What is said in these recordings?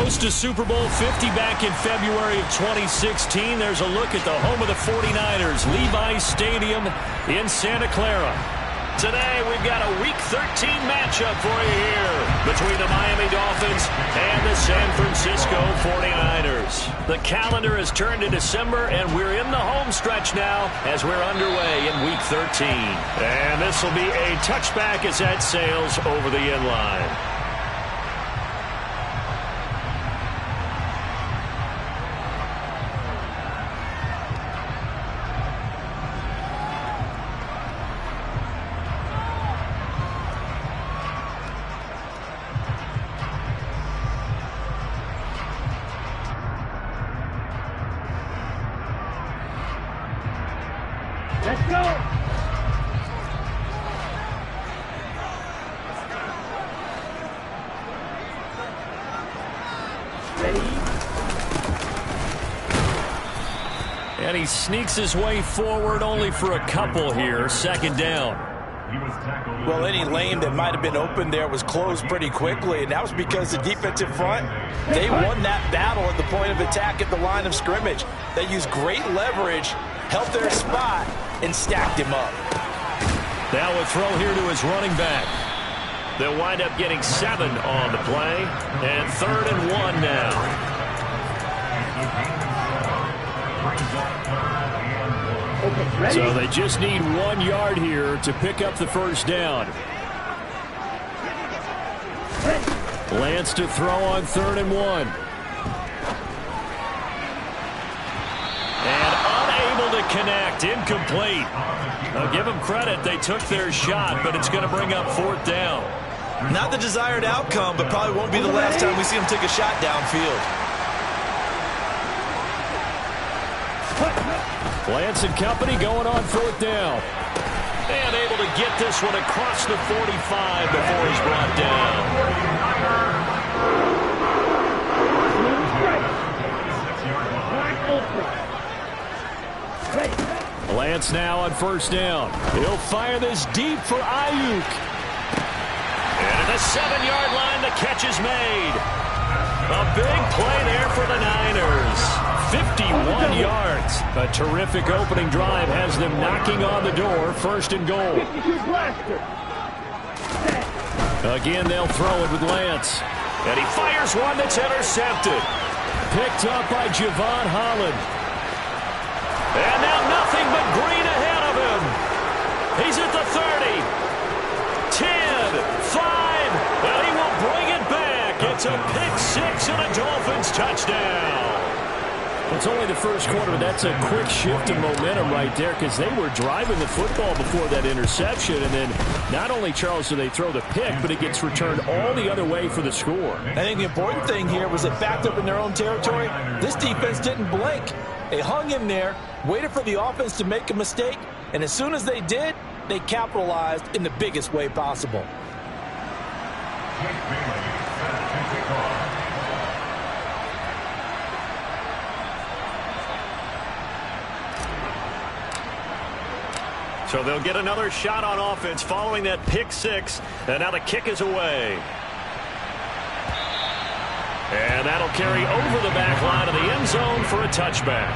Host to Super Bowl 50 back in February of 2016. There's a look at the home of the 49ers, Levi's Stadium in Santa Clara. Today, we've got a Week 13 matchup for you here between the Miami Dolphins and the San Francisco 49ers. The calendar has turned to December, and we're in the home stretch now as we're underway in Week 13. And this will be a touchback as that sails over the end line. Let's go! Ready? And he sneaks his way forward only for a couple here. Second down. Well, any lane that might have been open there was closed pretty quickly, and that was because the defensive front, they won that battle at the point of attack at the line of scrimmage. They used great leverage, held their spot, and stacked him up. Now a throw here to his running back. They'll wind up getting 7 on the play, and 3rd and 1 now. Okay, So they just need 1 yard here to pick up the first down. Lance to throw on 3rd and 1. And unable to connect, incomplete. I'll give them credit, they took their shot, but it's going to bring up 4th down. Not the desired outcome, but probably won't be the last time we see him take a shot downfield. Lance and company going on 4th down. And able to get this one across the 45 before he's brought down. Lance now on 1st down. He'll fire this deep for Ayuk. And at the 7-yard line, the catch is made. A big play there for the Niners. 51 yards. A terrific opening drive has them knocking on the door. 1st and goal. Again, they'll throw it with Lance. And he fires one that's intercepted. Picked up by Javon Holland. And now nothing but green ahead of him. He's at the 30. 10, 5, and he will bring it back. It's a pick 6 and a Dolphins touchdown. It's only the first quarter, but that's a quick shift of momentum right there because they were driving the football before that interception. And then not only, Charles, do they throw the pick, but it gets returned all the other way for the score. I think the important thing here was that backed up in their own territory, this defense didn't blink. They hung in there, waited for the offense to make a mistake, and as soon as they did, they capitalized in the biggest way possible. So they'll get another shot on offense following that pick 6, and now the kick is away. And that'll carry over the back line of the end zone for a touchback.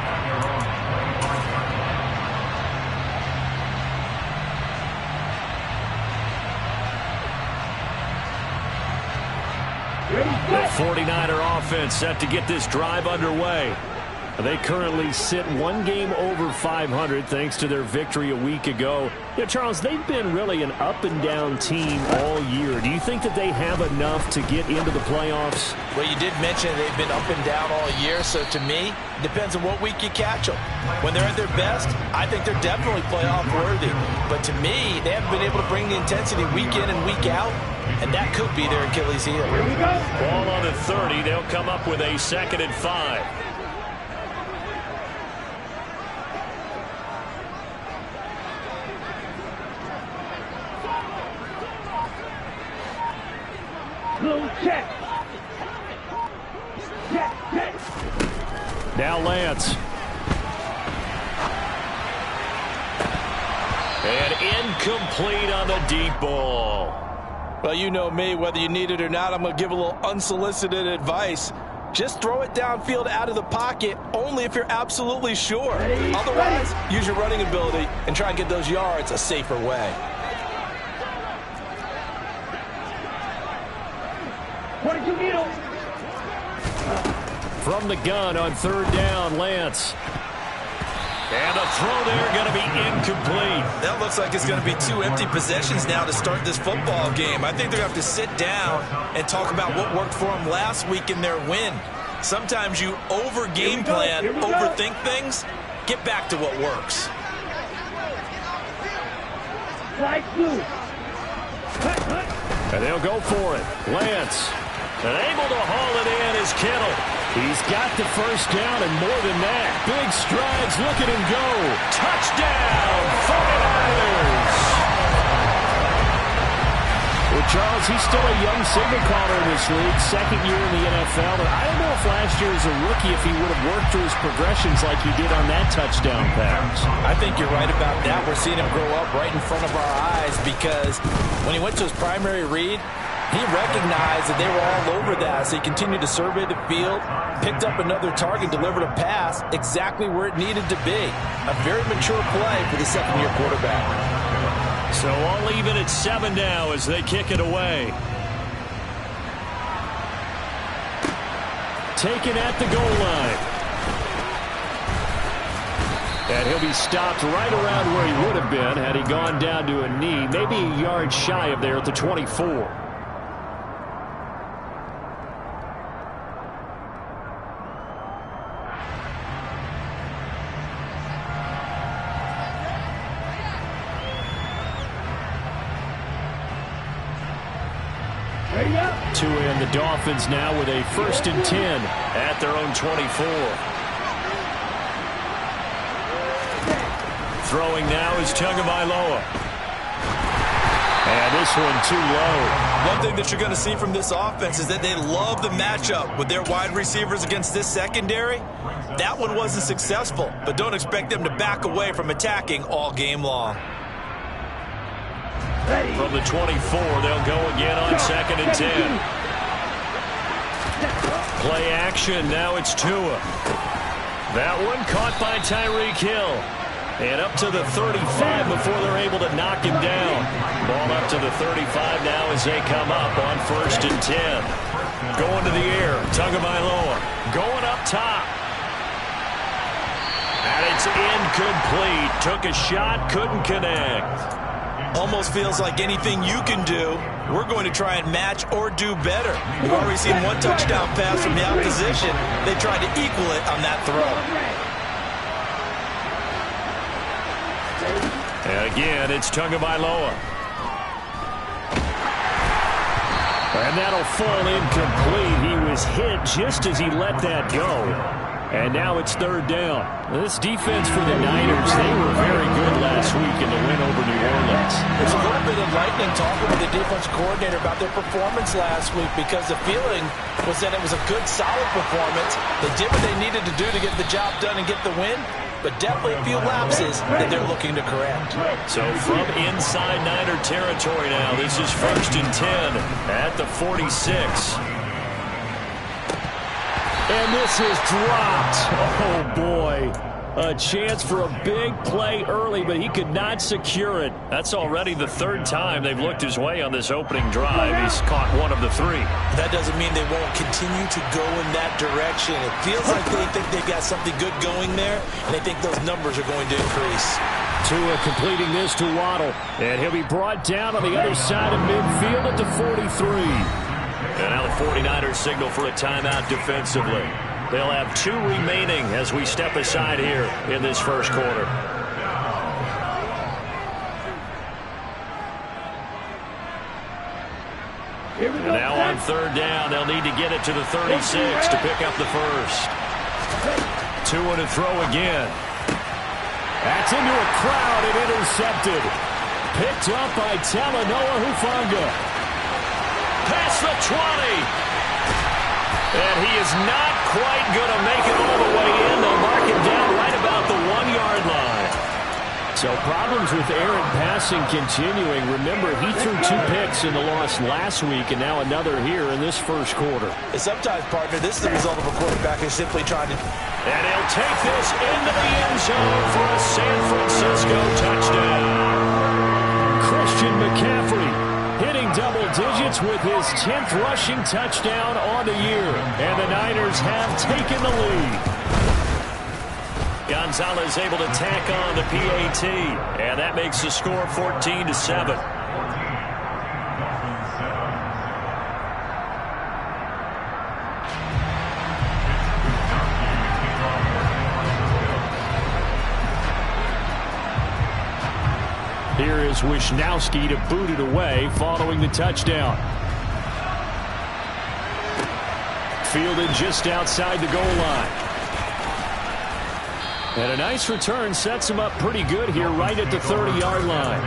The 49er offense set to get this drive underway. They currently sit 1 game over 500 thanks to their victory a week ago. Yeah, Charles, they've been really an up-and-down team all year. Do you think that they have enough to get into the playoffs? Well, you did mention they've been up and down all year, so to me, it depends on what week you catch them. When they're at their best, I think they're definitely playoff-worthy. But to me, they haven't been able to bring the intensity week in and week out, and that could be their Achilles heel. Ball on the 30. They'll come up with a 2nd and 5. Check. Check, check. Now Lance. And incomplete on the deep ball. Well, you know me, whether you need it or not, I'm going to give a little unsolicited advice. Just throw it downfield out of the pocket only if you're absolutely sure. Otherwise, use your running ability and try and get those yards a safer way. 22 needle. From the gun on third down, Lance. And a throw there going to be incomplete. That looks like it's going to be 2 empty possessions now to start this football game. I think they're going to have to sit down and talk about what worked for them last week in their win. Sometimes you over-game plan, overthink things. Get back to what works. Slide through. And they'll go for it. Lance. And able to haul it in is Kittle. He's got the first down and more than that. Big strides. Look at him go. Touchdown, 49ers. Well, Charles, he's still a young signal caller in this league. Second year in the NFL. But I don't know if last year as a rookie if he would have worked through his progressions like he did on that touchdown pass. I think you're right about that. We're seeing him grow up right in front of our eyes because when he went to his primary read, he recognized that they were all over that, so he continued to survey the field, picked up another target, delivered a pass exactly where it needed to be. A very mature play for the second-year quarterback. So I'll leave it at 7 now as they kick it away. Taken at the goal line. And he'll be stopped right around where he would have been had he gone down to a knee, maybe a yard shy of there at the 24. To end the Dolphins now with a 1st and 10 at their own 24. Throwing now is Tagovailoa. And this one too low. One thing that you're going to see from this offense is that they love the matchup with their wide receivers against this secondary. That one wasn't successful, but don't expect them to back away from attacking all game long. From the 24, they'll go again on 2nd and 10. Play action, now it's Tua. That one caught by Tyreek Hill. And up to the 35 before they're able to knock him down. Ball up to the 35 now as they come up on 1st and 10. Going to the air, Tagovailoa going up top. And it's incomplete. Took a shot, couldn't connect. Almost feels like anything you can do, we're going to try and match or do better. We've already seen one touchdown pass from the opposition. They tried to equal it on that throw. And again, it's Tagovailoa. And that'll fall incomplete. He was hit just as he let that go. And now it's 3rd down. This defense for the Niners, they were very good last week in the win over New Orleans. There's a little bit enlightening talking with the defense coordinator about their performance last week because the feeling was that it was a good, solid performance. They did what they needed to do to get the job done and get the win, but definitely a few lapses that they're looking to correct. So from inside Niner territory now, this is 1st and 10 at the 46. And this is dropped. Oh, boy. A chance for a big play early, but he could not secure it. That's already the 3rd time they've looked his way on this opening drive. He's caught one of the 3. That doesn't mean they won't continue to go in that direction. It feels like they think they've got something good going there, and they think those numbers are going to increase. Tua completing this to Waddle. And he'll be brought down on the other side of midfield at the 43. And now the 49ers signal for a timeout defensively. They'll have 2 remaining as we step aside here in this first quarter. And now on 3rd down, they'll need to get it to the 36 to pick up the first. Tua to throw again. That's into a crowd and intercepted. Picked up by Talanoa Hufanga. Past the 20. And he is not quite going to make it all the way in. They'll mark him down right about the 1-yard line. So problems with errant passing continuing. Remember, he threw 2 picks in the loss last week, and now another here in this first quarter. And sometimes, partner, this is the result of a quarterback who's simply trying to... And he'll take this into the end zone for a San Francisco touchdown. Christian McCaffrey hitting double digits with his 10th rushing touchdown on the year. And the Niners have taken the lead. Gonzalez able to tack on the PAT, and that makes the score 14-7. Here is Wisnowski to boot it away following the touchdown. Fielded just outside the goal line. And a nice return sets him up pretty good here right at the 30-yard line.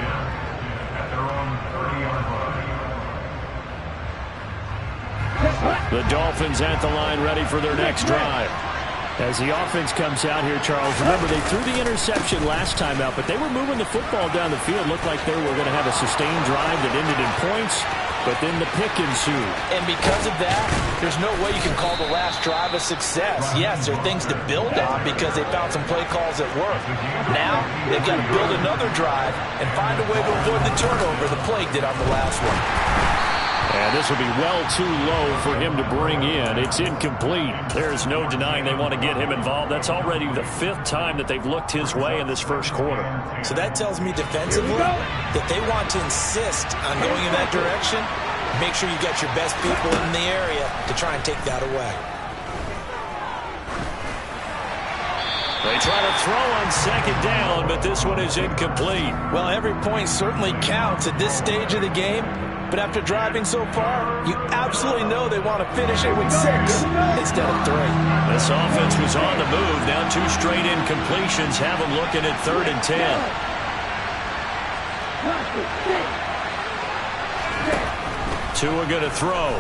The Dolphins at the line ready for their next drive. As the offense comes out here, Charles, remember they threw the interception last time out, but they were moving the football down the field. Looked like they were going to have a sustained drive that ended in points, but then the pick ensued. And because of that, there's no way you can call the last drive a success. Yes, there are things to build on because they found some play calls that work. Now, they've got to build another drive and find a way to avoid the turnover the Plague did on the last one. And this will be well too low for him to bring in. It's incomplete. There's no denying they want to get him involved. That's already the 5th time that they've looked his way in this first quarter. So that tells me defensively that they want to insist on going in that direction. Make sure you got your best people in the area to try and take that away. They try to throw on second down, but this one is incomplete. Well, every point certainly counts at this stage of the game. But after driving so far, you absolutely know they want to finish it with 6 instead of 3. This offense was on the move. Now 2 straight incompletions have them looking at 3rd and 10. Tua going to throw.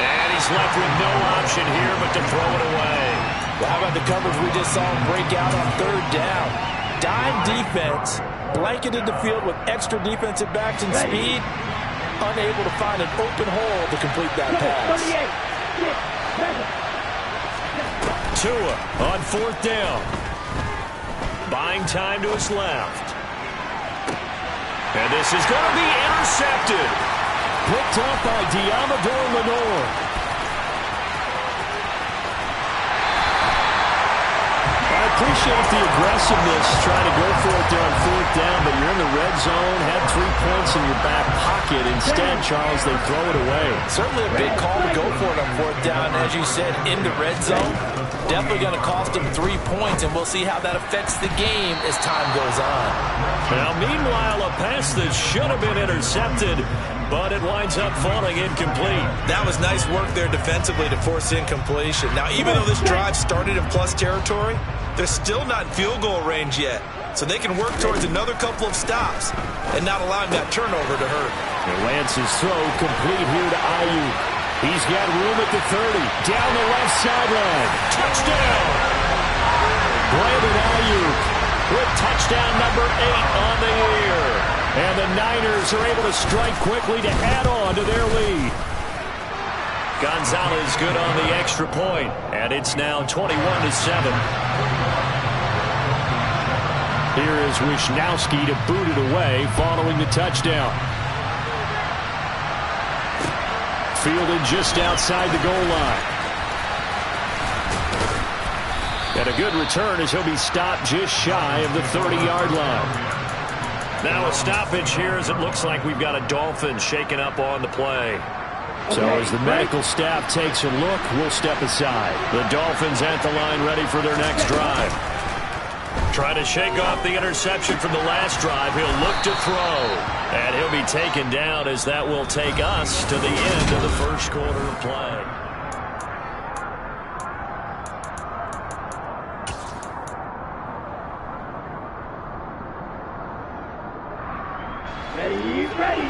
And he's left with no option here but to throw it away. Well, how about the coverage we just saw him break out on 3rd down? Dime defense, blanketed the field with extra defensive backs and speed, unable to find an open hole to complete that pass. Tua on 4th down. Buying time to his left. And this is going to be intercepted. Picked up by Diamador Lenore. I appreciate the aggressiveness, trying to go for it there on 4th down, but you're in the red zone, had 3 points in your back pocket. Instead, Charles, they throw it away. Certainly a big call to go for it on 4th down. As you said, in the red zone, definitely going to cost them 3 points, and we'll see how that affects the game as time goes on. Now, meanwhile, a pass that should have been intercepted, but it winds up falling incomplete. That was nice work there defensively to force incompletion. Now, even though this drive started in plus territory, they're still not in field goal range yet. So they can work towards another couple of stops and not allowing that turnover to hurt. And Lance's throw complete here to Ayuk. He's got room at the 30. Down the left sideline. Touchdown! Brandon Ayuk with touchdown number 8 on the year. And the Niners are able to strike quickly to add on to their lead. Gonzalez good on the extra point, and it's now 21-7. Here is Wisnowski to boot it away following the touchdown. Fielded just outside the goal line. And a good return as he'll be stopped just shy of the 30-yard line. Now a stoppage here as it looks like we've got a Dolphin shaken up on the play. So as the medical staff takes a look, we'll step aside. The Dolphins at the line ready for their next drive. Trying to shake off the interception from the last drive. He'll look to throw. And he'll be taken down as that will take us to the end of the first quarter of play. Ready.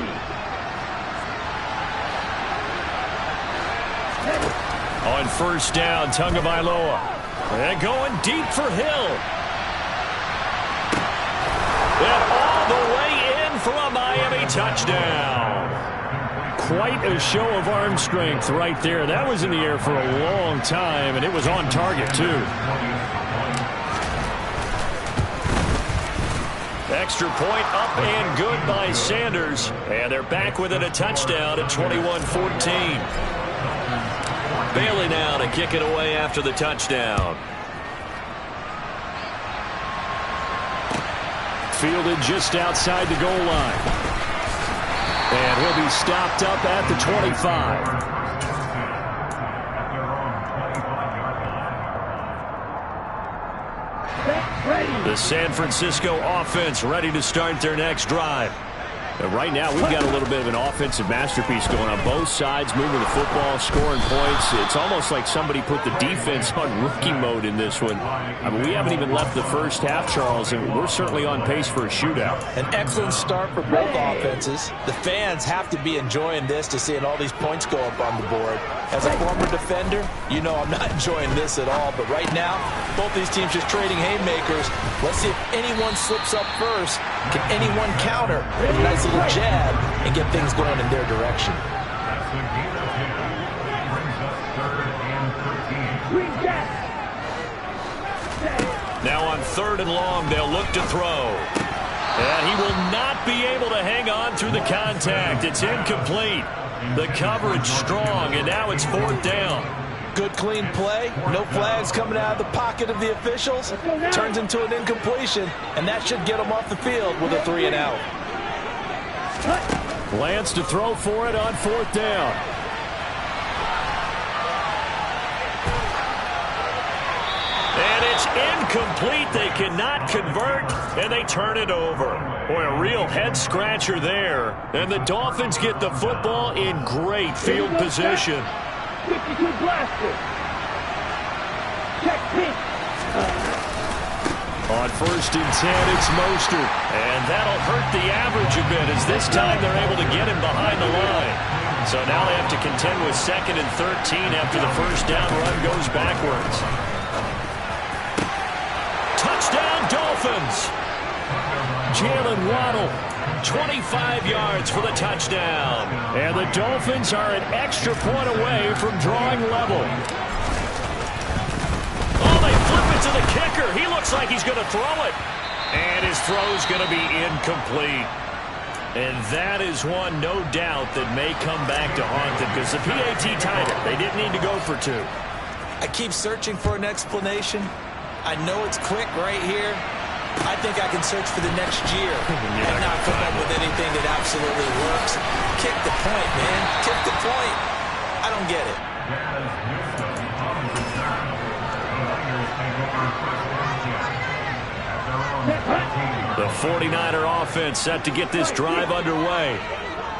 On first down, Tagovailoa. And going deep for Hill. And all the way in for a Miami touchdown. Quite a show of arm strength right there. That was in the air for a long time, and it was on target, too. Extra point up and good by Sanders. And they're back within a touchdown at 21-14. Bailey now to kick it away after the touchdown. Fielded just outside the goal line. And he'll be stopped up at the 25. The San Francisco offense ready to start their next drive. And right now, we've got a little bit of an offensive masterpiece going on both sides, moving the football, scoring points. It's almost like somebody put the defense on rookie mode in this one. I mean, we haven't even left the first half, Charles, and we're certainly on pace for a shootout. An excellent start for both offenses. The fans have to be enjoying this to seeing all these points go up on the board. As a former defender, you know I'm not enjoying this at all. But right now, both these teams just trading haymakers. Let's see if anyone slips up first. Can anyone counter with a nice little jab and get things going in their direction? Now on 3rd and long, they'll look to throw. And he will not be able to hang on through the contact. It's incomplete. The coverage strong, and now it's 4th down. Good, clean play. No flags coming out of the pocket of the officials. Turns into an incompletion, and that should get them off the field with a 3 and out. Lance to throw for it on 4th down. And it's incomplete. They cannot convert, and they turn it over. Boy, a real head-scratcher there. And the Dolphins get the football in great field position. 52 blaster. Check pitch. On 1st and 10, it's Mostert. And that'll hurt the average a bit, as this time they're able to get him behind the line. So now they have to contend with 2nd and 13 after the first down run goes backwards. Touchdown, Dolphins! Jalen Waddle, 25 yards for the touchdown. And the Dolphins are an extra point away from drawing level. Oh, they flip it to the kicker. He looks like he's going to throw it. And his throw's going to be incomplete. And that is one, no doubt, that may come back to haunt them, because the PAT tied it. They didn't need to go for 2. I keep searching for an explanation. I know it's quick right here. I think I can search for the next year and not come up with anything that absolutely works. Kick the point, man. Kick the point. I don't get it. The 49er offense set to get this drive underway.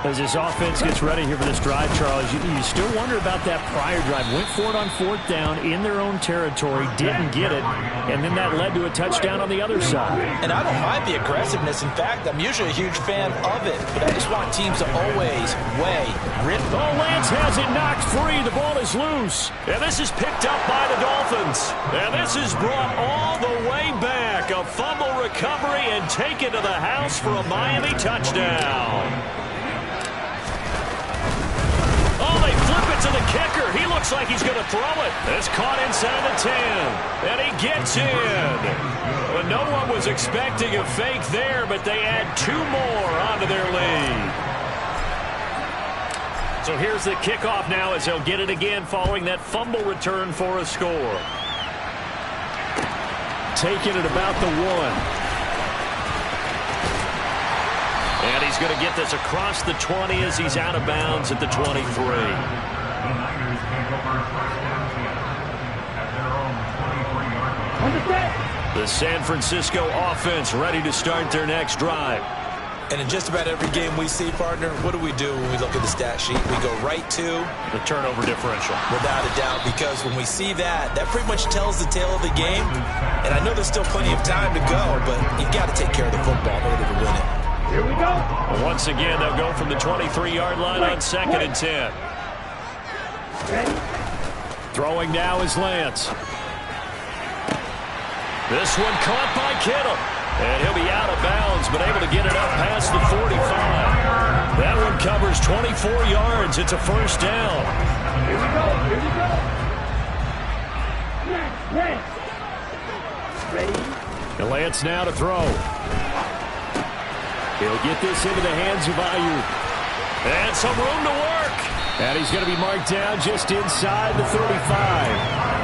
As this offense gets ready here for this drive, Charles, you still wonder about that prior drive. Went for it on 4th down in their own territory, didn't get it, and then that led to a touchdown on the other side. And I don't mind the aggressiveness. In fact, I'm usually a huge fan of it, but I just want teams to always rip. Oh, Lance has it knocked free. The ball is loose, and this is picked up by the Dolphins. And this is brought all the way back. A fumble recovery and taken to the house for a Miami touchdown. Oh, they flip it to the kicker. He looks like he's going to throw it. It's caught inside the 10. And he gets in. Well, no one was expecting a fake there, but they add 2 more onto their lead. So here's the kickoff now, as they'll get it again following that fumble return for a score. Taking it about the 1. And he's going to get this across the 20 as he's out of bounds at the 23. The San Francisco offense ready to start their next drive. And in just about every game we see, partner, what do we do when we look at the stat sheet? We go right to the turnover differential. Without a doubt, because when we see that, that pretty much tells the tale of the game. And I know there's still plenty of time to go, but you've got to take care of the football in order to win it. Here we go. Once again, they'll go from the 23-yard line on 2nd and 10. Ready? Throwing now is Lance. This one caught by Kittle. And he'll be out of bounds, but able to get it up past the 45. That one covers 24 yards. It's a first down. Here we go. Here we go. Next. Ready? And Lance now to throw. He'll get this into the hands of Ayuk. And some room to work. And he's going to be marked down just inside the 35.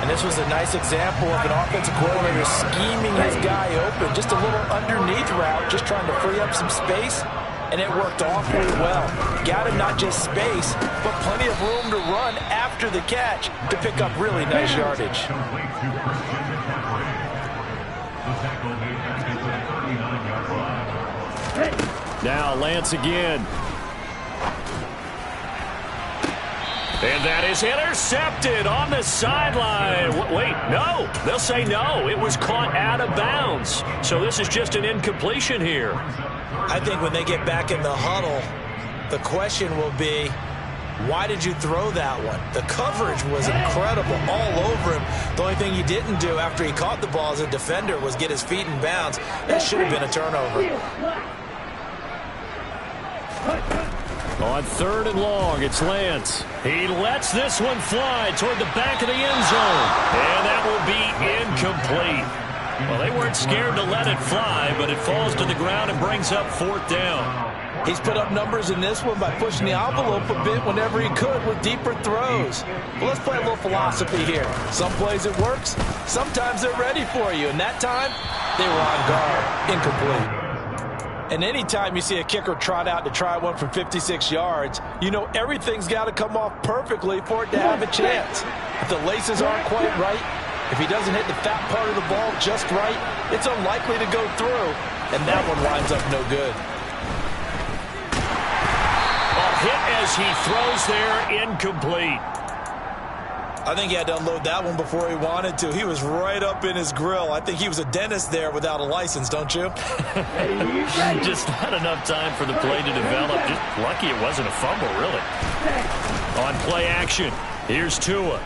And this was a nice example of an offensive coordinator scheming his guy open. Just a little underneath route, just trying to free up some space. And it worked awfully well. Got him not just space, but plenty of room to run after the catch to pick up really nice yardage. Now Lance again. And that is intercepted on the sideline. Wait, no. They'll say no. It was caught out of bounds. So this is just an incompletion here. I think when they get back in the huddle, the question will be, why did you throw that one? The coverage was incredible all over him. The only thing he didn't do after he caught the ball as a defender was get his feet in bounds. That should have been a turnover. On 3rd and long, it's Lance. He lets this one fly toward the back of the end zone. And that will be incomplete. Well, they weren't scared to let it fly, but it falls to the ground and brings up 4th down. He's put up numbers in this one by pushing the envelope a bit whenever he could with deeper throws. Well, let's play a little philosophy here. Some plays it works. Sometimes they're ready for you. And that time, they were on guard. Incomplete. And anytime you see a kicker trot out to try one from 56 yards, you know everything's got to come off perfectly for it to have a chance. If the laces aren't quite right, if he doesn't hit the fat part of the ball just right, it's unlikely to go through, and that one winds up no good. A hit as he throws there, incomplete. I think he had to unload that one before he wanted to. He was right up in his grill. I think he was a dentist there without a license, don't you? Just not enough time for the play to develop. Just lucky it wasn't a fumble, really. On play action, here's Tua.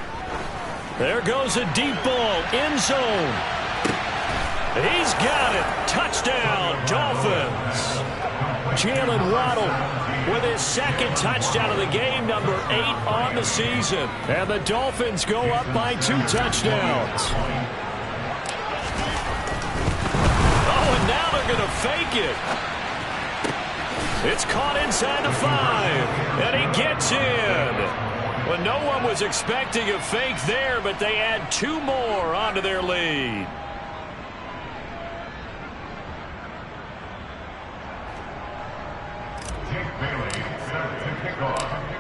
There goes a deep ball, end zone. He's got it. Touchdown, Dolphins. Jalen Waddle with his 2nd touchdown of the game, number 8 on the season. And the Dolphins go up by 2 touchdowns. Oh, and now they're going to fake it. It's caught inside the 5, and he gets in. Well, no one was expecting a fake there, but they add 2 more onto their lead.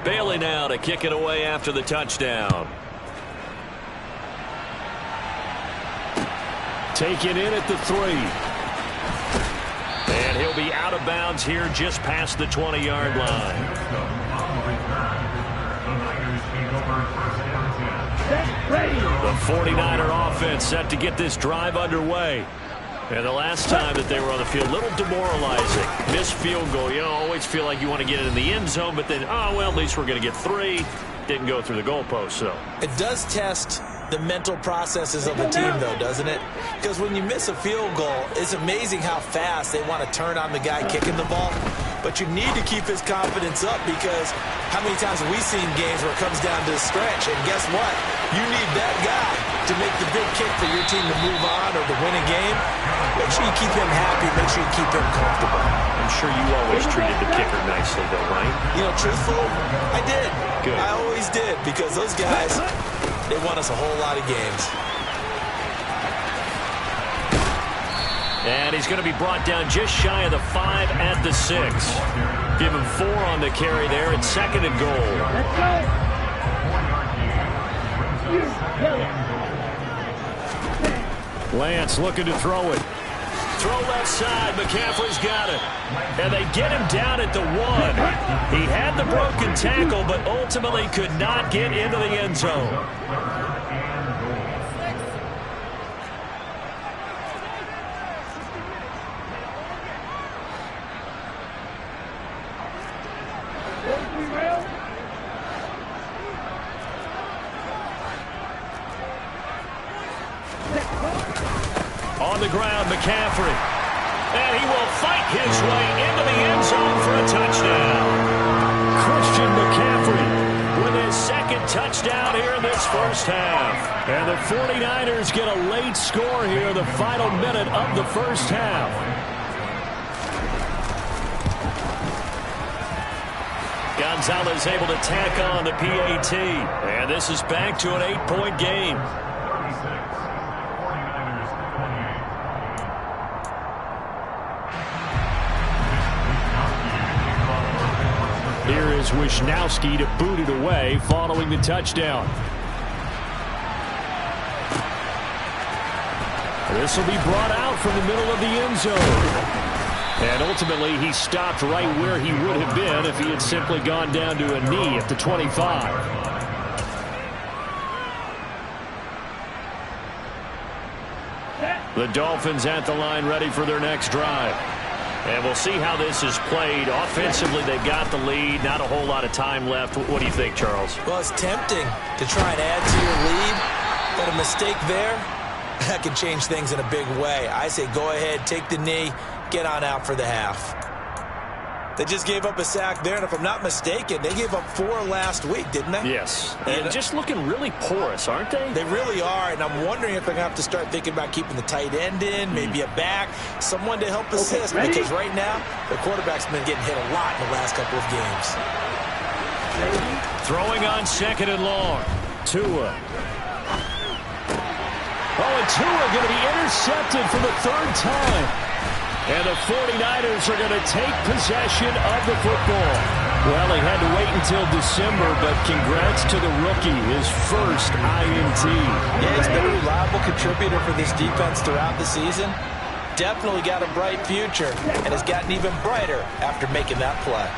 Bailey now to kick it away after the touchdown. Taken in at the 3. And he'll be out of bounds here just past the 20-yard line. The 49er offense set to get this drive underway. And the last time that they were on the field, a little demoralizing. Missed field goal. You know, always feel like you want to get it in the end zone, but then, oh, well, at least we're going to get 3. Didn't go through the goalpost, so. It does test the mental processes of the team, though, doesn't it? Because when you miss a field goal, it's amazing how fast they want to turn on the guy kicking the ball. But you need to keep his confidence up, because how many times have we seen games where it comes down to the stretch? And guess what? You need that guy to make the big kick for your team to move on or to win a game. Make sure you keep him happy. Make sure you keep him comfortable. I'm sure you always treated the kicker nicely, though, right? You know, truthfully, I did. Good. I always did, because those guys, they won us a whole lot of games. And he's going to be brought down just shy of the 5 at the 6. Give him 4 on the carry there. It's 2nd and goal. Lance looking to throw it. Throw left side. McCaffrey's got it. And they get him down at the 1. He had the broken tackle, but ultimately could not get into the end zone. the ground, McCaffrey. And he will fight his way into the end zone for a touchdown. Christian McCaffrey with his second touchdown here in this first half. And the 49ers get a late score here, the final minute of the first half. Gonzalez able to tack on the PAT. And this is back to an 8-point game. Here is Wisnowski to boot it away following the touchdown. This will be brought out from the middle of the end zone. And ultimately, he stopped right where he would have been if he had simply gone down to a knee at the 25. The Dolphins at the line ready for their next drive. And we'll see how this is played. Offensively, they've got the lead. Not a whole lot of time left. What do you think, Charles? Well, it's tempting to try and add to your lead, but a mistake there, that can change things in a big way. I say go ahead, take the knee, get on out for the half. They just gave up a sack there, and if I'm not mistaken, they gave up 4 last week, didn't they? Yes. And just looking really porous, aren't they? They really are, and I'm wondering if they're going to have to start thinking about keeping the tight end in, maybe a back, someone to help assist, because right now, the quarterback's been getting hit a lot in the last couple of games. Throwing on second and long. Tua. Oh, and Tua going to be intercepted for the 3rd time. And the 49ers are going to take possession of the football. Well, he had to wait until December, but congrats to the rookie, his first INT. Yeah, he's been a reliable contributor for this defense throughout the season. Definitely got a bright future, and has gotten even brighter after making that play.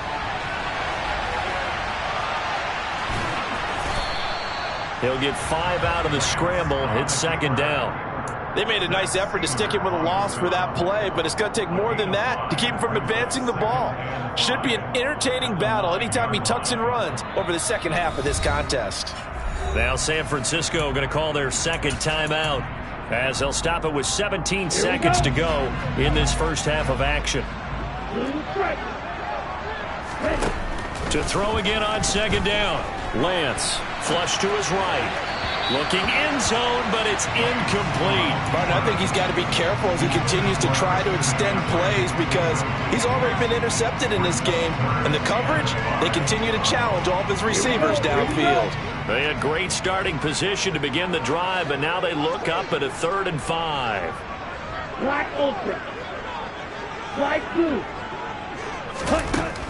He'll get 5 out of the scramble. It's second down. They made a nice effort to stick him with a loss for that play, but it's going to take more than that to keep him from advancing the ball. Should be an entertaining battle anytime he tucks and runs over the second half of this contest. Now San Francisco going to call their second timeout as they'll stop it with 17 seconds to go in this first half of action. To throw again on second down. Lance, flush to his right. Looking end zone, but it's incomplete. Martin, I think he's got to be careful as he continues to try to extend plays because he's already been intercepted in this game. And the coverage, they continue to challenge all of his receivers downfield. They had great starting position to begin the drive, but now they look up at a 3rd and 5. Black ultra. Black blue.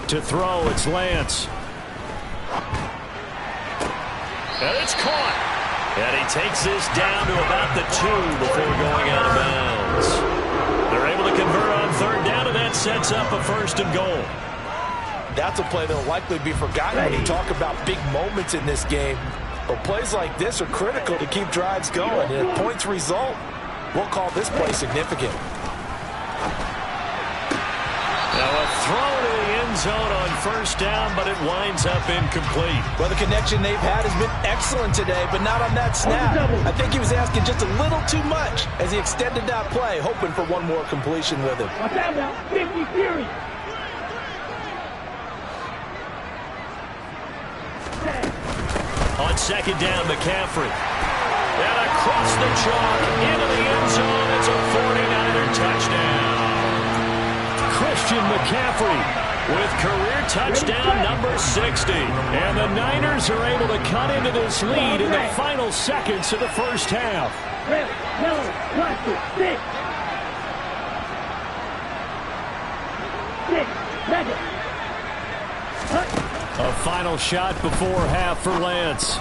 To throw, it's Lance. And it's caught. And he takes this down to about the 2 before going out of bounds. They're able to convert on 3rd down, and that sets up a 1st and goal. That's a play that will likely be forgotten when you talk about big moments in this game. But plays like this are critical to keep drives going. And if points result, we'll call this play significant. Now a throw to the end zone on 1st down, but it winds up incomplete. Well, the connection they've had has been excellent today, but not on that snap. I think he was asking just a little too much as he extended that play, hoping for one more completion with him. Watch out now, 50 Fury. On second down, McCaffrey. And across the chalk into the end zone. It's a 49er touchdown. Christian McCaffrey with career touchdown number 60. And the Niners are able to cut into this lead in the final seconds of the first half. Red, yellow, plastic, 6. 6, A final shot before half for Lance.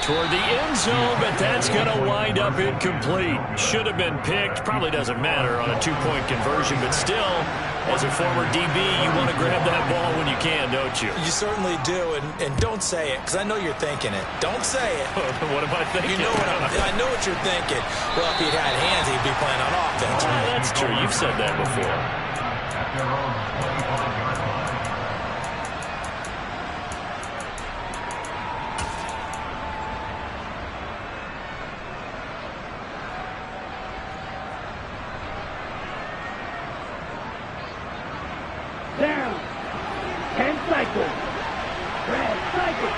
Toward the end zone, but that's going to wind up incomplete. Should have been picked. Probably doesn't matter on a 2-point conversion, but still, as a former DB, you want to grab that ball when you can, don't you? You certainly do, and don't say it, because I know you're thinking it. Don't say it. What am I thinking? You know I know what you're thinking. Well, if he'd had hands, he'd be playing on offense. That's true. You've said that before. cycle. Red cycle.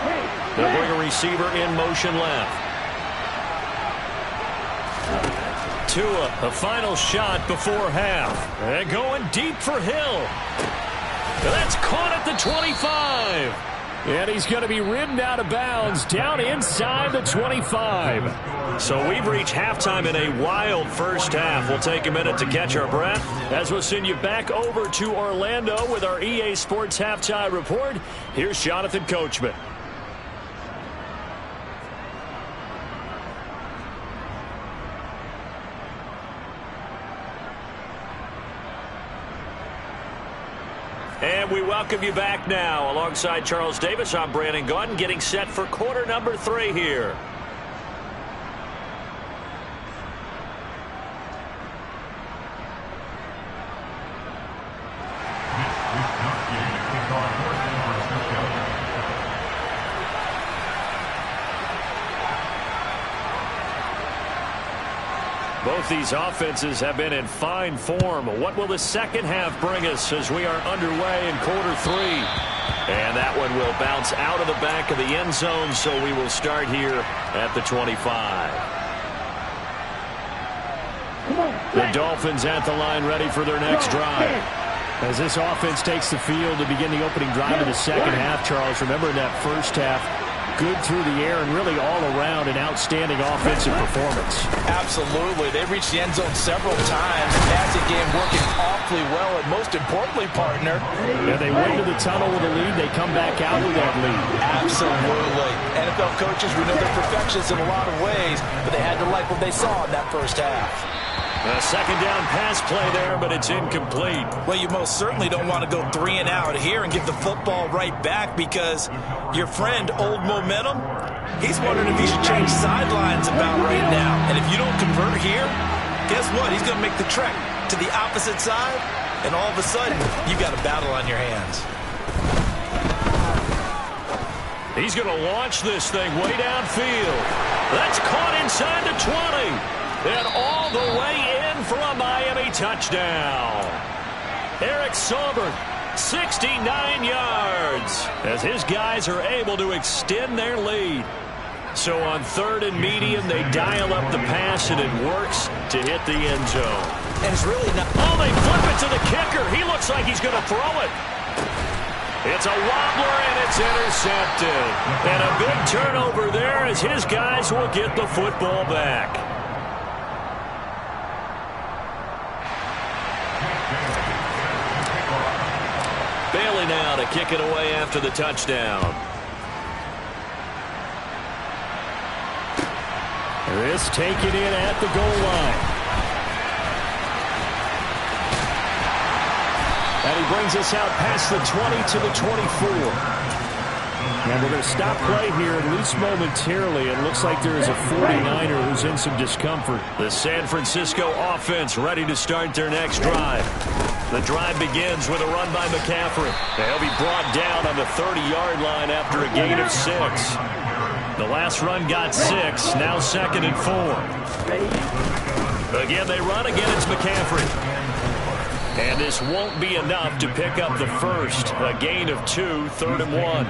Hey, They'll bring a receiver in motion left. Tua, a final shot before half. And going deep for Hill. That's caught at the 25. And he's going to be ridden out of bounds down inside the 25. So we've reached halftime in a wild first half. We'll take a minute to catch our breath as we'll send you back over to Orlando with our EA Sports Halftime Report. Here's Jonathan Coachman. And we welcome you back now. Alongside Charles Davis, I'm Brandon Gaudin, getting set for quarter number 3 here. Both these offenses have been in fine form. What will the second half bring us as we are underway in quarter 3? And that one will bounce out of the back of the end zone, so we will start here at the 25. The Dolphins at the line ready for their next drive. As this offense takes the field to begin the opening drive of the second half, Charles, remember in that first half, good through the air and really all around an outstanding offensive performance. Absolutely. They reached the end zone several times. The passing game working awfully well, and most importantly, partner. Yeah, they went to the tunnel with a lead. They come back out with that lead. Absolutely. NFL coaches, we know they're perfectionists in a lot of ways, but they had to like what they saw in that first half. A second down pass play there, but it's incomplete. Well, you most certainly don't want to go 3 and out here and give the football right back, because your friend, Old Momentum, he's wondering if he should change sidelines about right now. And if you don't convert here, guess what? He's going to make the trek to the opposite side, and all of a sudden, you got a battle on your hands. He's going to launch this thing way downfield. That's caught inside the 20. And all the way in for a Miami touchdown. Eric Saubert, 69 yards, as his guys are able to extend their lead. So on 3rd and medium, they dial up the pass, and it works to hit the end zone. And it's really not... Oh, they flip it to the kicker. He looks like he's going to throw it. It's a wobbler, and it's intercepted. And a big turnover there as his guys will get the football back. Bailey now to kick it away after the touchdown. This taken in at the goal line. And he brings us out past the 20 to the 24. And we're going to stop play here, at least momentarily. It looks like there is a 49er who's in some discomfort. The San Francisco offense ready to start their next drive. The drive begins with a run by McCaffrey. He'll be brought down on the 30-yard line after a gain of 6. The last run got 6, now 2nd and 4. Again, they run. Again, it's McCaffrey. And this won't be enough to pick up the first. A gain of 2, 3rd and 1.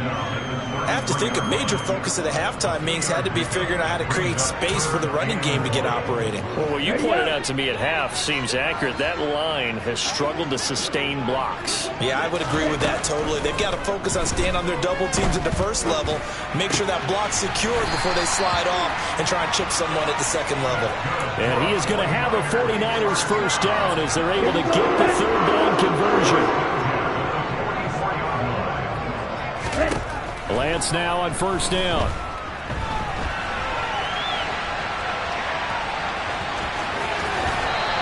I have to think a major focus of the halftime meetings had to be figuring out how to create space for the running game to get operating. Well, what you pointed out to me at half seems accurate. That line has struggled to sustain blocks. Yeah, I would agree with that totally. They've got to focus on staying on their double teams at the first level, make sure that block's secured before they slide off and try and chip someone at the second level. And he is going to have a 49ers first down as they're able to get the 3rd down conversion. Lance now on 1st down.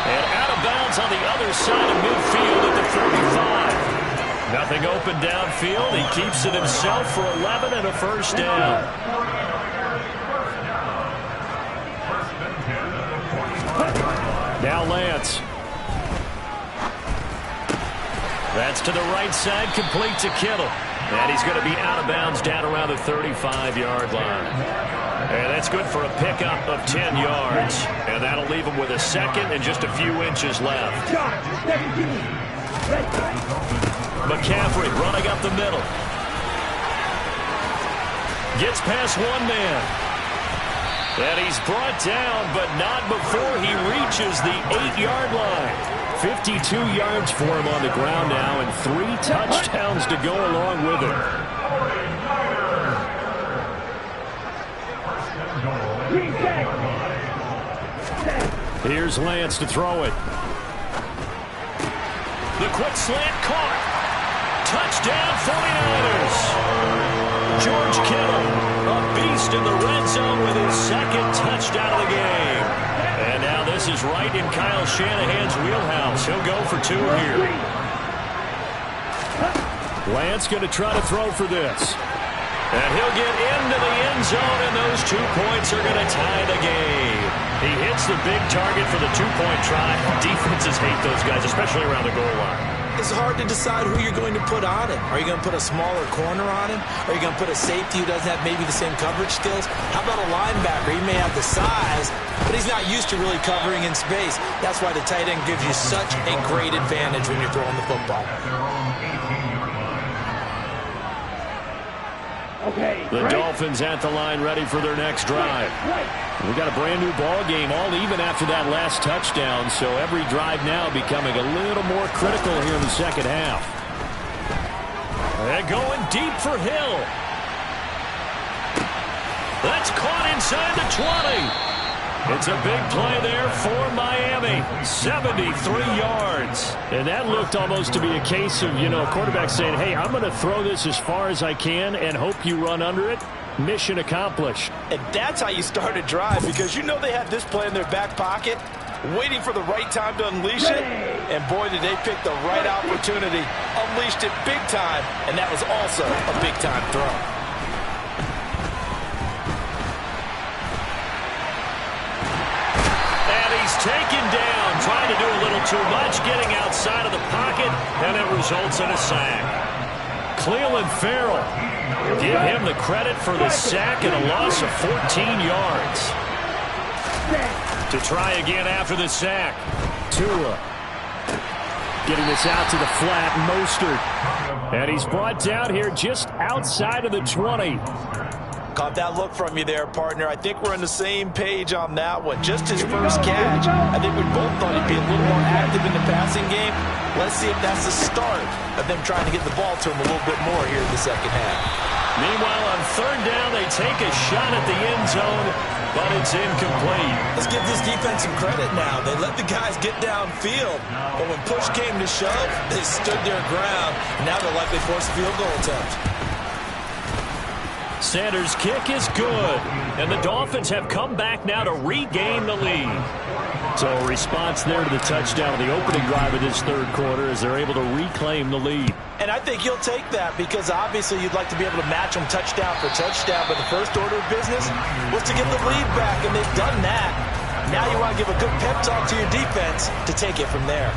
And out of bounds on the other side of midfield at the 35. Nothing open downfield. He keeps it himself for 11 and a first down. Now Lance. That's to the right side, complete to Kittle. And he's going to be out of bounds down around the 35-yard line. And that's good for a pickup of 10 yards. And that'll leave him with a 2nd and just a few inches left. McCaffrey McCaffrey running up the middle. Gets past one man. And he's brought down, but not before he reaches the 8-yard line. 52 yards for him on the ground now, and 3 touchdowns to go along with it. Here's Lance to throw it. The quick slant caught. Touchdown 49ers. George Kittle, a beast in the red zone with his 2nd touchdown of the game. And now this is right in Kyle Shanahan's wheelhouse. He'll go for 2 here. Lance going to try to throw for this. And he'll get into the end zone, and those 2 points are going to tie the game. He hits the big target for the 2-point try. Defenses hate those guys, especially around the goal line. It's hard to decide who you're going to put on him. Are you going to put a smaller corner on him? Are you going to put a safety who doesn't have maybe the same coverage skills? How about a linebacker? He may have the size, but he's not used to really covering in space. That's why the tight end gives you such a great advantage when you're throwing the football. The Dolphins at the line ready for their next drive. We got a brand new ball game, all even after that last touchdown, so every drive now becoming a little more critical here in the second half. They're going deep for Hill. That's caught inside the 20. It's a big play there for Miami. 73 yards. And that looked almost to be a case of, a quarterback saying, hey, I'm going to throw this as far as I can and hope you run under it. Mission accomplished. And that's how you start a drive, because they had this play in their back pocket, waiting for the right time to unleash it. And boy, did they pick the right opportunity. Unleashed it big time, and that was also a big-time throw. Taken down, trying to do a little too much, getting outside of the pocket, and it results in a sack. Clelin Ferrell, give him the credit for the sack and a loss of 14 yards. To try again after the sack. Tua getting this out to the flat, Mostert. And he's brought down here just outside of the 20. Caught that look from you there, partner. I think we're on the same page on that one. Just his first catch. I think we both thought he'd be a little more active in the passing game. Let's see if that's the start of them trying to get the ball to him a little bit more here in the second half. Meanwhile, on 3rd down, they take a shot at the end zone, but it's incomplete. Let's give this defense some credit now. They let the guys get downfield, but when push came to shove, they stood their ground. Now they're likely forced a field goal attempt. Sanders' kick is good, and the Dolphins have come back now to regain the lead. So a response there to the touchdown of the opening drive of this 3rd quarter as they're able to reclaim the lead. And I think you'll take that, because obviously you'd like to be able to match them touchdown for touchdown, but the first order of business was to get the lead back, and they've done that. Now you want to give a good pep talk to your defense to take it from there.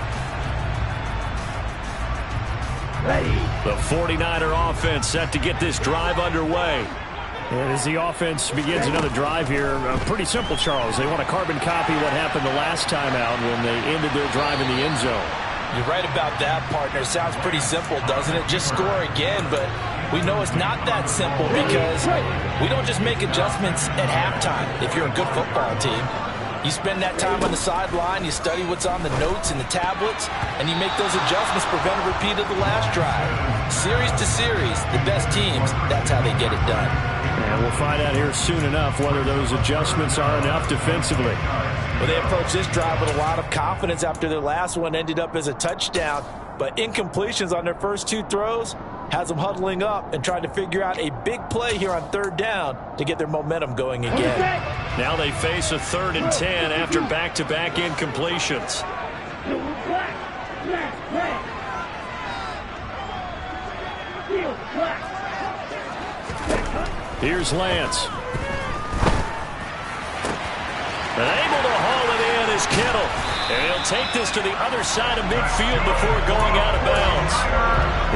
The 49er offense set to get this drive underway. And as the offense begins another drive here, pretty simple, Charles. They want to carbon copy what happened the last time out when they ended their drive in the end zone. You're right about that, partner. Sounds pretty simple, doesn't it? Just score again, but we know it's not that simple, because we don't just make adjustments at halftime if you're a good football team. You spend that time on the sideline, you study what's on the notes and the tablets, and you make those adjustments, prevent a repeat of the last drive. Series to series, the best teams, that's how they get it done. And we'll find out here soon enough whether those adjustments are enough defensively. Well, they approached this drive with a lot of confidence after their last one ended up as a touchdown, but incompletions on their first 2 throws has them huddling up and trying to figure out a big play here on 3rd down to get their momentum going again. Now they face a 3rd and 10 after back-to-back incompletions. Here's Lance. And able to haul it in is Kittle. And he'll take this to the other side of midfield before going out of bounds.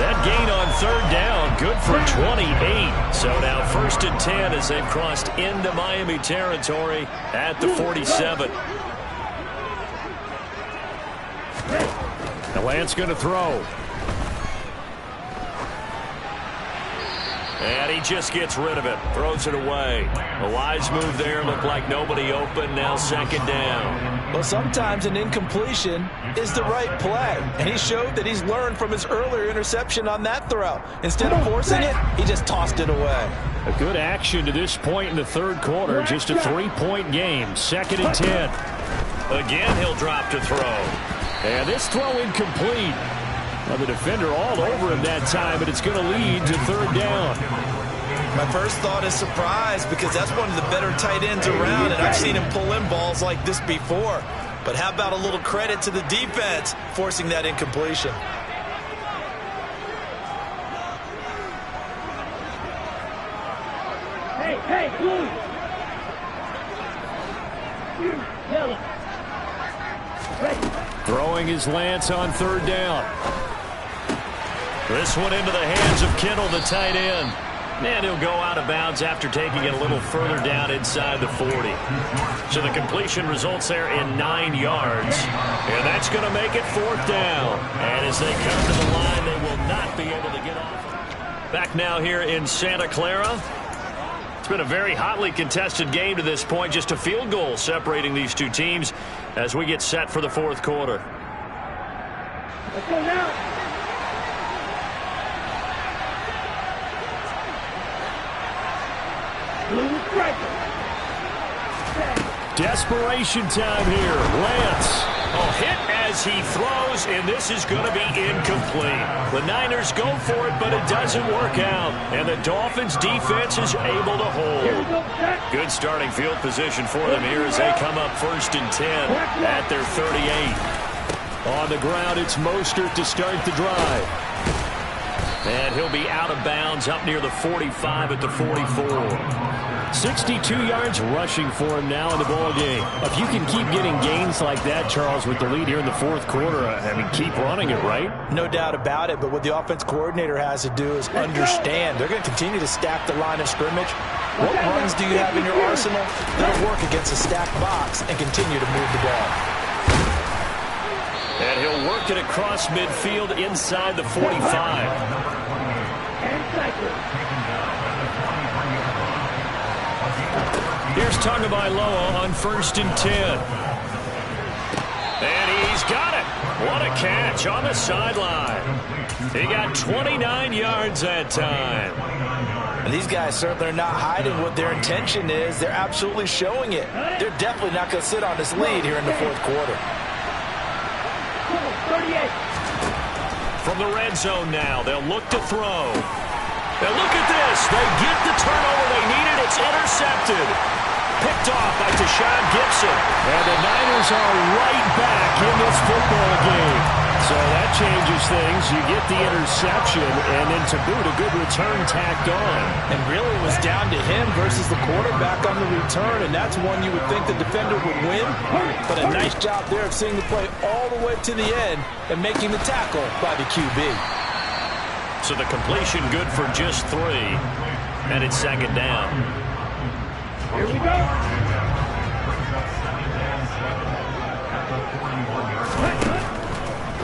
That gain on 3rd down, good for 28. So now 1st and 10 as they've crossed into Miami territory at the 47. Now Lance going to throw. And he just gets rid of it. Throws it away. A wise move there. Looked like nobody open. Now second down. Well, sometimes an incompletion is the right play. And he showed that he's learned from his earlier interception on that throw. Instead of forcing it, he just tossed it away. A good action to this point in the third quarter. Just a 3-point game. Second and 10. Again, he'll drop to throw. And this throw incomplete. Well, the defender all over him that time, but it's going to lead to third down. My first thought is surprise because that's one of the better tight ends around, and I've seen him pull in balls like this before. But how about a little credit to the defense forcing that incompletion? Hey, blue! Yellow. Ready. Throwing is Lance on third down. This one into the hands of Kittle, the tight end. And he'll go out of bounds after taking it a little further down inside the 40. So the completion results there in 9 yards. And that's going to make it fourth down. And as they come to the line, they will not be able to get off. Back now here in Santa Clara. It's been a very hotly contested game to this point. Just a field goal separating these two teams as we get set for the fourth quarter. Let's go now. Blue striker. Desperation time here. Lance. Oh, hit as he throws, and this is going to be incomplete. The Niners go for it, but it doesn't work out. And the Dolphins' defense is able to hold. Good starting field position for them here as they come up first and 10 at their 38. On the ground, it's Mostert to start the drive. And he'll be out of bounds up near the 45 at the 44. 62 yards rushing for him now in the ball game. If you can keep getting gains like that, Charles, with the lead here in the fourth quarter, I mean, keep running it, right? No doubt about it, but what the offense coordinator has to do is understand. They're going to continue to stack the line of scrimmage. What runs do you have in your arsenal that'll work against a stacked box and continue to move the ball? And he'll work it across midfield inside the 45. And cycle. Here's Tagovailoa on first and 10. And he's got it. What a catch on the sideline. He got 29 yards that time. And these guys certainly are not hiding what their intention is. They're absolutely showing it. They're definitely not going to sit on this lead here in the fourth quarter. 38. From the red zone now, they'll look to throw. Now look at this. They get the turnover they needed. It's intercepted. Picked off by Tashawn Gibson. And the Niners are right back in this football game. So that changes things. You get the interception, and then to boot, a good return tacked on. And really it was down to him versus the quarterback on the return, and that's one you would think the defender would win. But a nice job there of seeing the play all the way to the end and making the tackle by the QB. So the completion good for just 3. And it's second down. Here we go.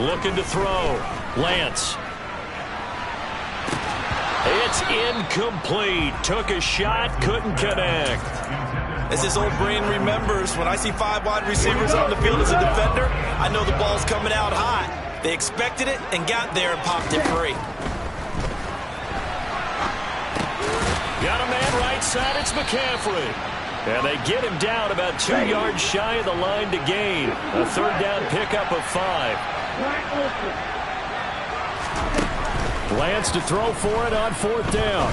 Looking to throw. Lance. It's incomplete. Took a shot, couldn't connect. As his old brain remembers, when I see 5 wide receivers on the field as a defender, I know the ball's coming out hot. They expected it and got there and popped it free. Got a man right side, it's McCaffrey. And they get him down about 2 yards shy of the line to gain. A third down pickup of 5. Lance to throw for it on fourth down.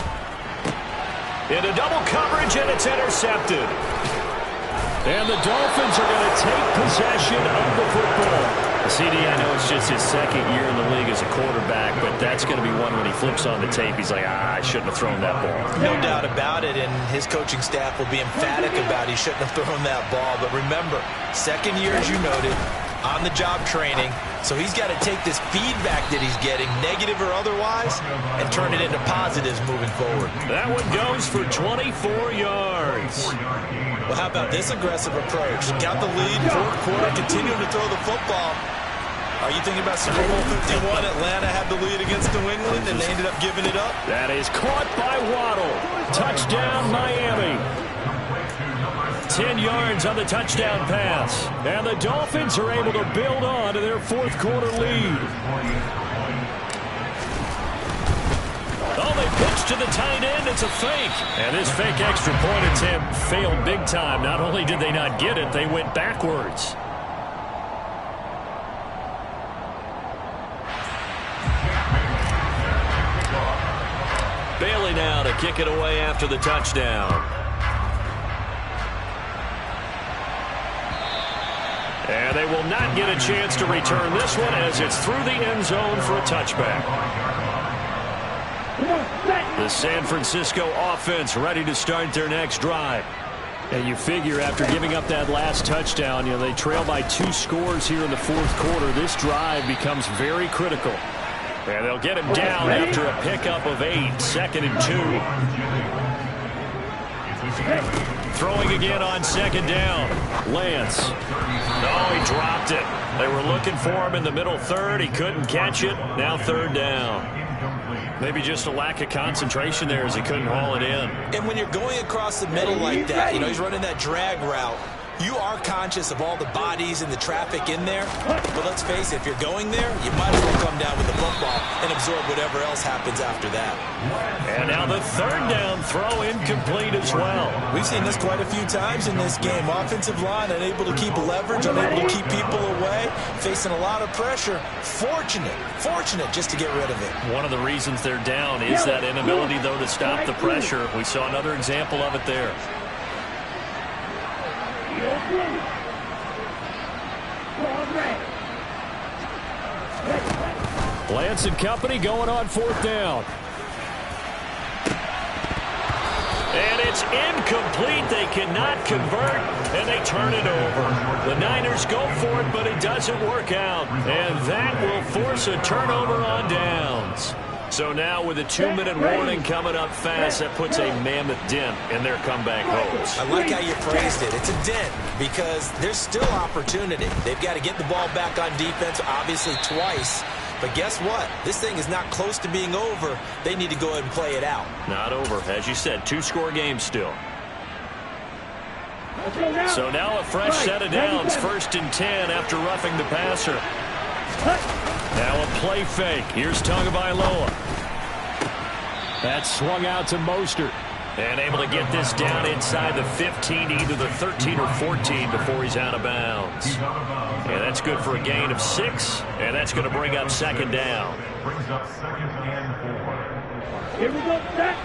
Into double coverage, and it's intercepted. And the Dolphins are going to take possession of the football. CD, I know it's just his second year in the league as a quarterback, but that's going to be one when he flips on the tape, he's like, I shouldn't have thrown that ball. No doubt about it, and his coaching staff will be emphatic about he shouldn't have thrown that ball. But remember, second year, as you noted, on-the-job training, so he's got to take this feedback that he's getting, negative or otherwise, and turn it into positives moving forward. That one goes for 24 yards. Well, how about this aggressive approach? Got the lead, fourth quarter, continuing to throw the football. Are you thinking about Super Bowl 51? Atlanta had the lead against New England, and they ended up giving it up? That is caught by Waddle. Touchdown, Miami. 10 yards on the touchdown pass. And the Dolphins are able to build on to their fourth quarter lead. Oh, they pitch to the tight end. It's a fake. And this fake extra point attempt failed big time. Not only did they not get it, they went backwards. Bailey now to kick it away after the touchdown. And they will not get a chance to return this one as it's through the end zone for a touchback. The San Francisco offense ready to start their next drive. And you figure after giving up that last touchdown, they trail by 2 scores here in the fourth quarter. This drive becomes very critical. And they'll get him down after a pickup of 8, 2nd and 2. Throwing again on 2nd down. Lance. No, he dropped it. They were looking for him in the middle third. He couldn't catch it. Now 3rd down. Maybe just a lack of concentration there as he couldn't haul it in. And when you're going across the middle like that, he's running that drag route. You are conscious of all the bodies and the traffic in there. But let's face it, if you're going there, you might as well come down with the football and absorb whatever else happens after that. And now the 3rd down throw incomplete as well. We've seen this quite a few times in this game. Offensive line unable to keep leverage, unable to keep people away, facing a lot of pressure. Fortunate just to get rid of it. One of the reasons they're down is that inability, though, to stop the pressure. We saw another example of it there. Lance and company going on 4th down. And it's incomplete. They cannot convert, and they turn it over. The Niners go for it, but it doesn't work out. And that will force a turnover on downs. So now with a 2-minute warning coming up fast, that puts a mammoth dent in their comeback hopes. I like how you phrased it. It's a dent because there's still opportunity. They've got to get the ball back on defense, obviously twice. But guess what? This thing is not close to being over. They need to go ahead and play it out. Not over. As you said, 2-score game still. So now a fresh set of downs, 1st and 10 after roughing the passer. Now a play fake. Here's Tagovailoa. That's swung out to Mostert. And able to get this down inside the 15, either the 13 or 14 before he's out of bounds. And that's good for a gain of 6. And that's going to bring up 2nd down. Here we go, set.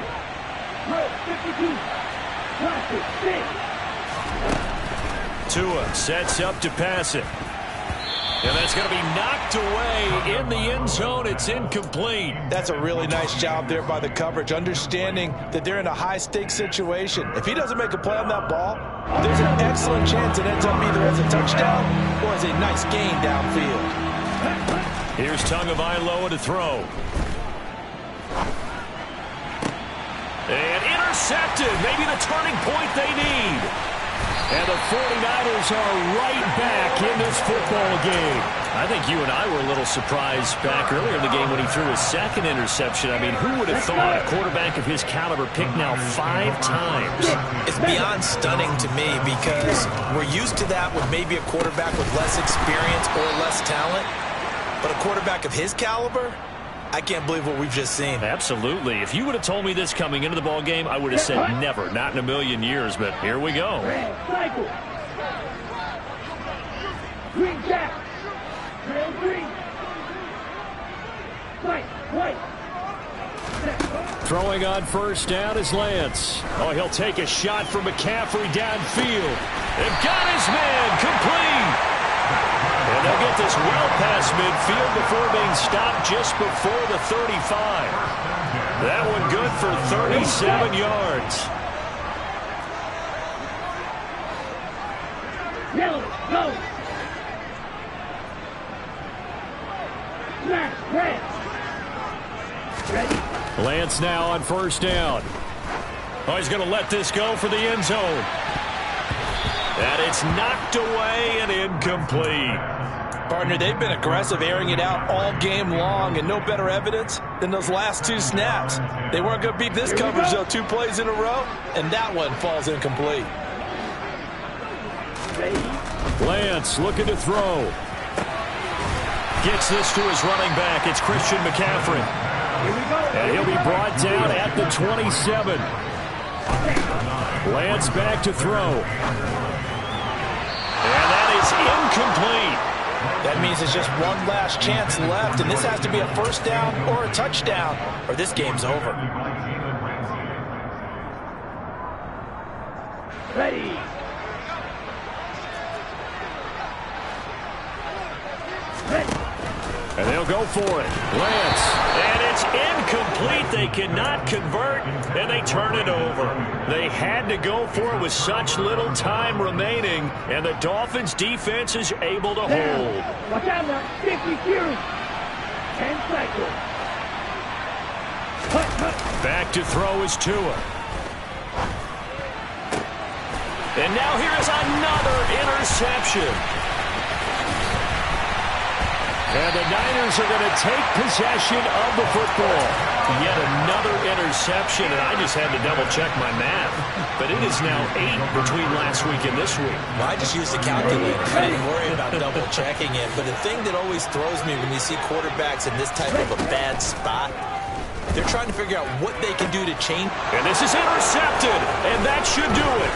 52. Tua sets up to pass it. And that's going to be knocked away in the end zone. It's incomplete. That's a really nice job there by the coverage, understanding that they're in a high-stakes situation. If he doesn't make a play on that ball, there's an excellent chance it ends up either as a touchdown or as a nice gain downfield. Here's Tagovailoa to throw. And intercepted. Maybe the turning point they need. And the 49ers are right back in this football game. I think you and I were a little surprised back earlier in the game when he threw his 2nd interception. I mean, who would have thought a quarterback of his caliber picked now 5 times? It's beyond stunning to me because we're used to that with maybe a quarterback with less experience or less talent. But a quarterback of his caliber, I can't believe what we've just seen. Absolutely. If you would have told me this coming into the ball game, I would have said never, not in a million years. But here we go. Cycle. Green jack. Trail green. White. Throwing on 1st down is Lance. Oh, he'll take a shot from McCaffrey downfield. They've got his man complete. And they'll get this well past midfield before being stopped just before the 35. That one good for 37 yards. Yellow, go. Smash, red. Ready. Lance now on 1st down. Oh, he's going to let this go for the end zone. And it's knocked away and incomplete. Partner, they've been aggressive, airing it out all game long, and no better evidence than those last 2 snaps. They weren't going to beat this coverage, though. 2 plays in a row, and that one falls incomplete. Lance looking to throw. Gets this to his running back. It's Christian McCaffrey. And he'll be brought down at the 27. Lance back to throw. And that is incomplete. That means it's just one last chance left, and this has to be a first down or a touchdown, or this game's over. Ready. And they'll go for it. Lance. And it's incomplete. They cannot convert, and they turn it over. They had to go for it with such little time remaining, and the Dolphins' defense is able to hold. Watch out now. 50 series. 10 cycles. Back to throw is Tua. And now here is another interception. And the Niners are going to take possession of the football. Yet another interception, and I just had to double-check my math. But it is now 8 between last week and this week. Well, I just used the calculator. I didn't worry about double-checking it. But the thing that always throws me when you see quarterbacks in this type of a bad spot, they're trying to figure out what they can do to change. And this is intercepted, and that should do it.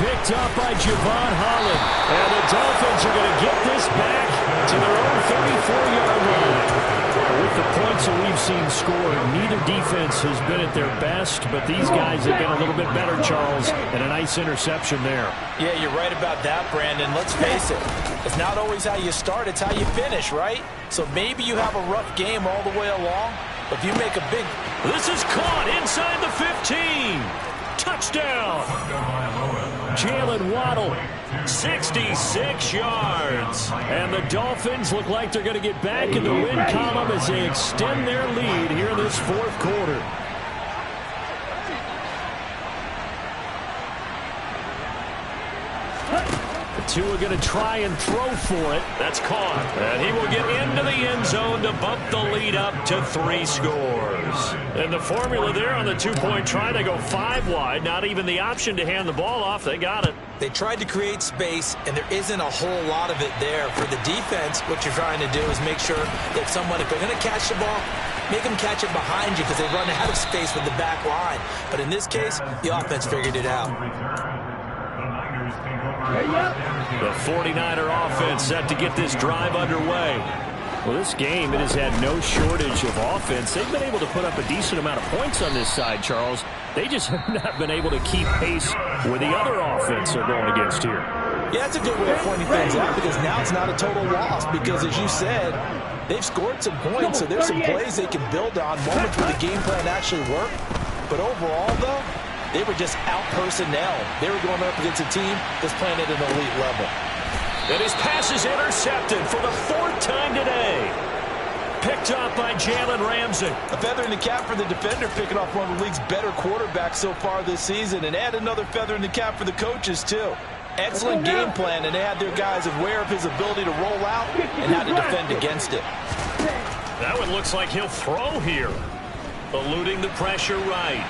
Picked up by Javon Holland. And the Dolphins are going to get this back to their own 34-yard line. With the points that we've seen scored, neither defense has been at their best, but these guys have been a little bit better, Charles, and a nice interception there. Yeah, you're right about that, Brandon. Let's face it. It's not always how you start, it's how you finish, right? So maybe you have a rough game all the way along, but if you make a big... This is caught inside the 15. Touchdown. Jalen Waddle, 66 yards. And the Dolphins look like they're going to get back in the win column as they extend their lead here in this 4th quarter. Tua going to try and throw for it. That's caught. And he will get into the end zone to bump the lead up to 3 scores. And the formula there on the 2-point try, they go 5 wide. Not even the option to hand the ball off. They got it. They tried to create space, and there isn't a whole lot of it there. For the defense, what you're trying to do is make sure that if they're going to catch the ball, make them catch it behind you because they run out of space with the back line. But in this case, the offense figured it out. The 49er offense set to get this drive underway. Well, this game, it has had no shortage of offense. They've been able to put up a decent amount of points on this side, Charles. They just have not been able to keep pace with the other offense they're going against here. Yeah, that's a good way of pointing things out because now it's not a total loss because, as you said, they've scored some points, so there's some plays they can build on, moments where the game plan actually worked. But overall, though, they were just out-personnel. They were going up against a team that's playing at an elite level. And his pass is intercepted for the 4th time today. Picked up by Jalen Ramsey. A feather in the cap for the defender, picking off one of the league's better quarterbacks so far this season. And add another feather in the cap for the coaches, too. Excellent game plan, and they had their guys aware of his ability to roll out and how to defend against it. That one looks like he'll throw here. Eluding the pressure right.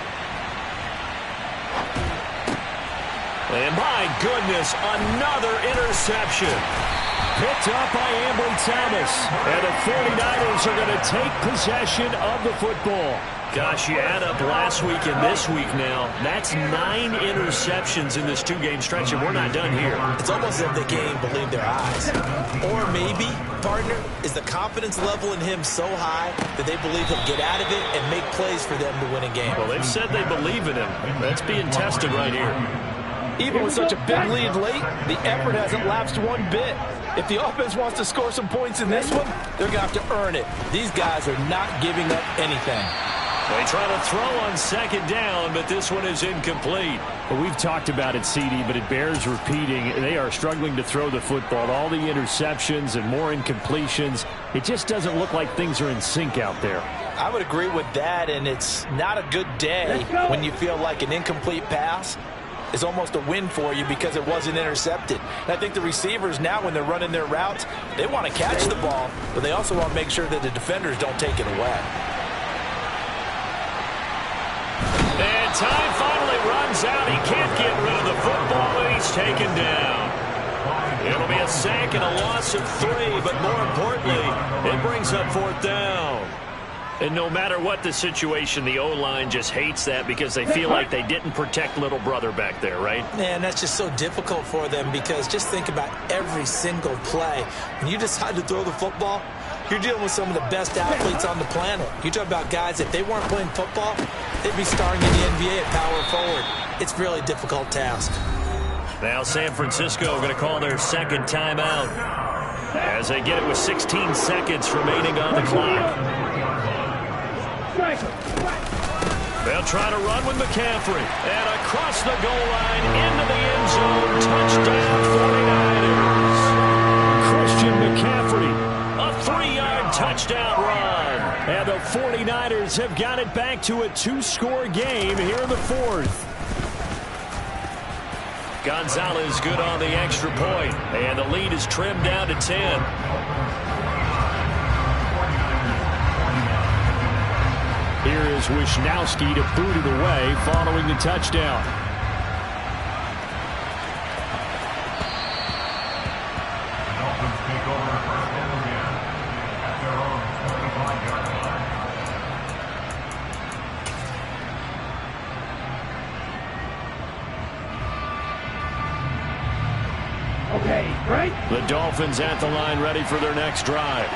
And my goodness, another interception. Picked up by Ambry Thomas. And the 49ers are going to take possession of the football. Gosh, you add up last week and this week now. That's 9 interceptions in this 2-game stretch, and we're not done here. It's almost as if they can't even believe their eyes. Or maybe, partner, is the confidence level in him so high that they believe he'll get out of it and make plays for them to win a game. Well, they've said they believe in him. That's being tested right here. Even with such a big lead late, the effort hasn't lapsed one bit. If the offense wants to score some points in this one, they're going to have to earn it. These guys are not giving up anything. They try to throw on 2nd down, but this one is incomplete. Well, we've talked about it, CD, but it bears repeating. They are struggling to throw the football. All the interceptions and more incompletions. It just doesn't look like things are in sync out there. I would agree with that, and it's not a good day when you feel like an incomplete pass is almost a win for you because it wasn't intercepted. And I think the receivers now, when they're running their routes, they want to catch the ball, but they also want to make sure that the defenders don't take it away. And time finally runs out. He can't get rid of the football, and he's taken down. It'll be a sack and a loss of 3, but more importantly, it brings up 4th down. And no matter what the situation, the O-line just hates that because they feel like they didn't protect little brother back there, right? Man, that's just so difficult for them because just think about every single play. When you decide to throw the football, you're dealing with some of the best athletes on the planet. You talk about guys, if they weren't playing football, they'd be starring in the NBA at power forward. It's a really difficult task. Now San Francisco going to call their second timeout as they get it with 16 seconds remaining on the clock. They'll try to run with McCaffrey. And across the goal line, into the end zone, touchdown 49ers. Christian McCaffrey, a 3-yard touchdown run. And the 49ers have got it back to a 2-score game here in the 4th. Gonzalez good on the extra point, and the lead is trimmed down to 10. Here is Wisnowski to boot it away following the touchdown. Okay, right? The Dolphins at the line ready for their next drive.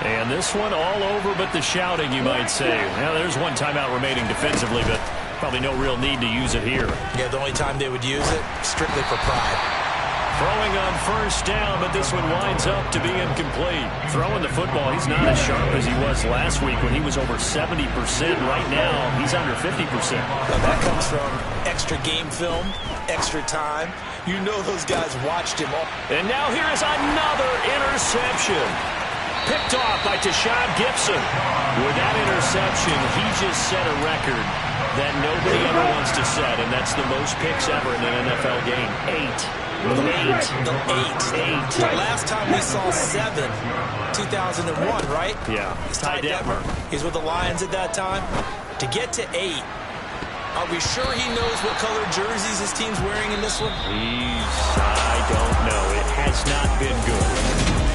And this one all over but the shouting, you might say. Now, there's one timeout remaining defensively, but probably no real need to use it here. Yeah, the only time they would use it, strictly for pride. Throwing on 1st down, but this one winds up to be incomplete. Throwing the football, he's not as sharp as he was last week when he was over 70%. Right now, he's under 50%. Now that comes from extra game film, extra time. You know those guys watched him all. And now here is another interception. Picked off by Tashawn Gibson. With that interception, he just set a record that nobody ever wants to set, and that's the most picks ever in an NFL game. 8. The last time we saw 7, 2001, right? Yeah. Ty Detmer. He's with the Lions at that time. To get to 8, are we sure he knows what color jerseys his team's wearing in this one? I don't know. It has not been good.